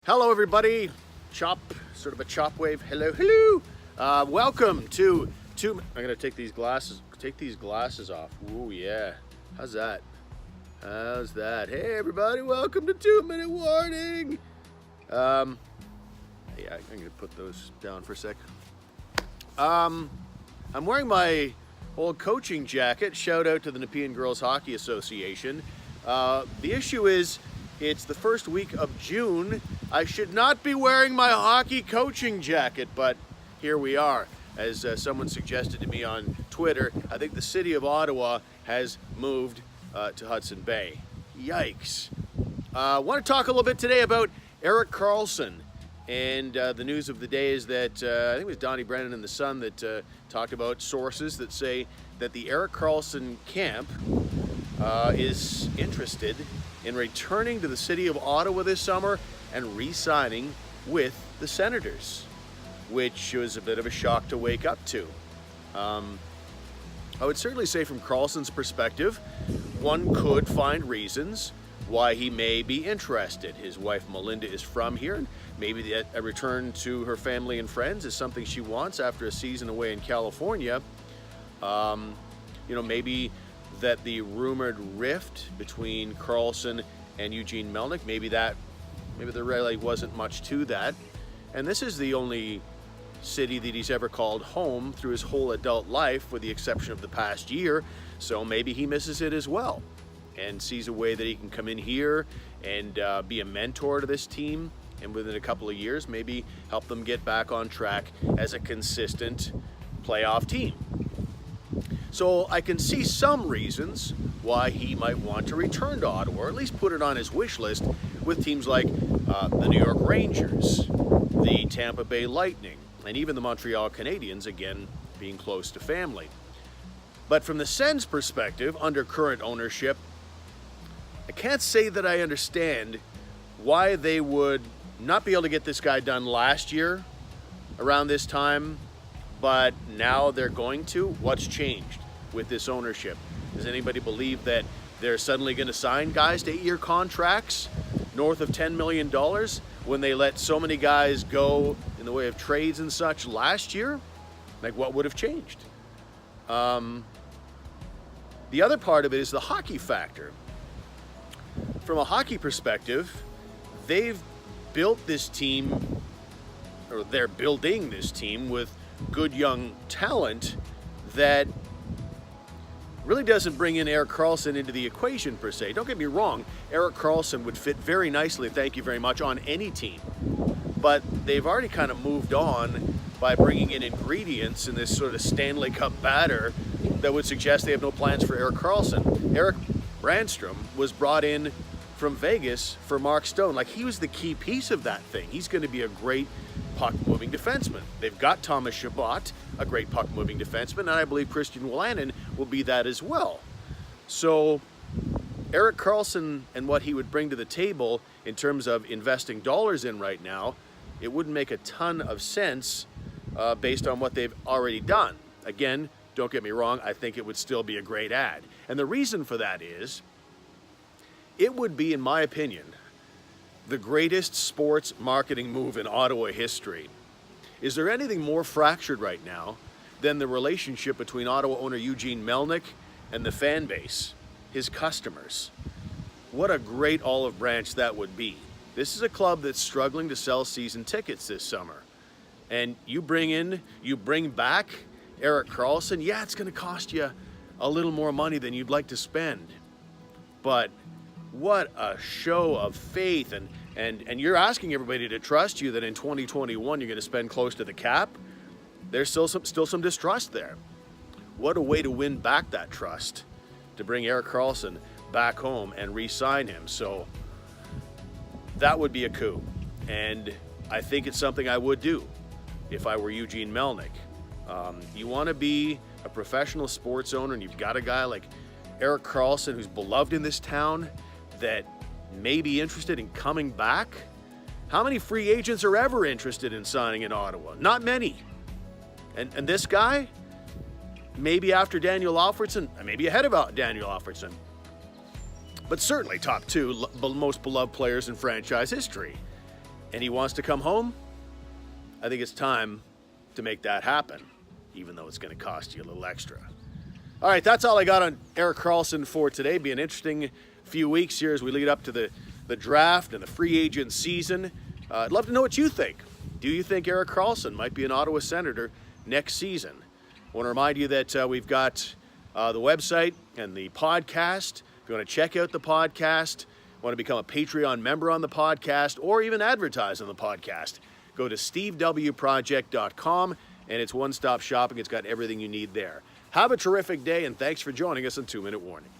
Hello, everybody. Sort of a chop wave. Hello, hello. Welcome to I'm gonna take these glasses off. Ooh, yeah. How's that? Hey, everybody. Welcome to 2 Minute Warning. Yeah, I'm gonna put those down for a sec. I'm wearing my old coaching jacket. Shout out to the Nepean Girls Hockey Association. The issue is, it's the first week of June. I should not be wearing my hockey coaching jacket, but here we are. As someone suggested to me on Twitter, I think the city of Ottawa has moved to Hudson Bay. Yikes. I want to talk a little bit today about Erik Karlsson. And the news of the day is that, I think it was Donnie Brennan in the Sun that talked about sources that say that the Erik Karlsson camp is interested in returning to the city of Ottawa this summer and re-signing with the Senators, which was a bit of a shock to wake up to. I would certainly say from Karlsson's perspective, one could find reasons why he may be interested. His wife Melinda is from here, and maybe a return to her family and friends is something she wants after a season away in California. Maybe that the rumored rift between Karlsson and Eugene Melnyk, maybe there really wasn't much to that. And this is the only city that he's ever called home through his whole adult life, with the exception of the past year. So maybe he misses it as well and sees a way that he can come in here and be a mentor to this team, and within a couple of years maybe help them get back on track as a consistent playoff team. So I can see some reasons why he might want to return to Ottawa, or at least put it on his wish list with teams like the New York Rangers, the Tampa Bay Lightning, and even the Montreal Canadiens, again being close to family. But from the Sens perspective, under current ownership, I can't say that I understand why they would not be able to get this guy done last year around this time, but now they're going to. What's changed with this ownership? Does anybody believe that they're suddenly going to sign guys to 8-year contracts north of $10 million when they let so many guys go in the way of trades and such last year? Like, what would have changed? The other part of it is the hockey factor. From a hockey perspective, they've built this team, or they're building this team with good young talent that really doesn't bring in Erik Karlsson into the equation per se. Don't get me wrong, Erik Karlsson would fit very nicely, thank you very much, on any team. But they've already kind of moved on by bringing in ingredients in this sort of Stanley Cup batter that would suggest they have no plans for Erik Karlsson. Erik Brandstrom was brought in from Vegas for Mark Stone. Like, he was the key piece of that thing. He's going to be a great puck-moving defenseman. They've got Thomas Chabot, a great puck-moving defenseman, and I believe Christian Wolanin will be that as well. So Erik Karlsson and what he would bring to the table in terms of investing dollars in right now, it wouldn't make a ton of sense based on what they've already done. Again, don't get me wrong, I think it would still be a great ad. And the reason for that is, it would be, in my opinion, the greatest sports marketing move in Ottawa history. Is there anything more fractured right now than the relationship between Ottawa owner Eugene Melnyk and the fan base, his customers? What a great olive branch that would be. This is a club that's struggling to sell season tickets this summer. And you bring back Erik Karlsson. Yeah, it's going to cost you a little more money than you'd like to spend. But what a show of faith, and you're asking everybody to trust you that in 2021 you're going to spend close to the cap. There's still some distrust there. What a way to win back that trust, to bring Erik Karlsson back home and re-sign him. So that would be a coup, and I think it's something I would do if I were Eugene Melnyk. You want to be a professional sports owner, and you've got a guy like Erik Karlsson who's beloved in this town, that may be interested in coming back. How many free agents are ever interested in signing in Ottawa? Not many. And this guy, maybe after Daniel Alfredsson, maybe ahead of Daniel Alfredsson, but certainly top two most beloved players in franchise history. and he wants to come home, I think it's time to make that happen, even though it's going to cost you a little extra. All right, that's all I got on Erik Karlsson for today. Be an interesting few weeks here as we lead up to the draft and the free agent season. I'd love to know what you think. Do you think Erik Karlsson might be an Ottawa Senator next season? I want to remind you that we've got the website and the podcast. If you want to check out the podcast, want to become a Patreon member on the podcast, or even advertise on the podcast, go to stevewproject.com, and it's one-stop shopping. It's got everything you need there. Have a terrific day, and thanks for joining us on 2 Minute Warning.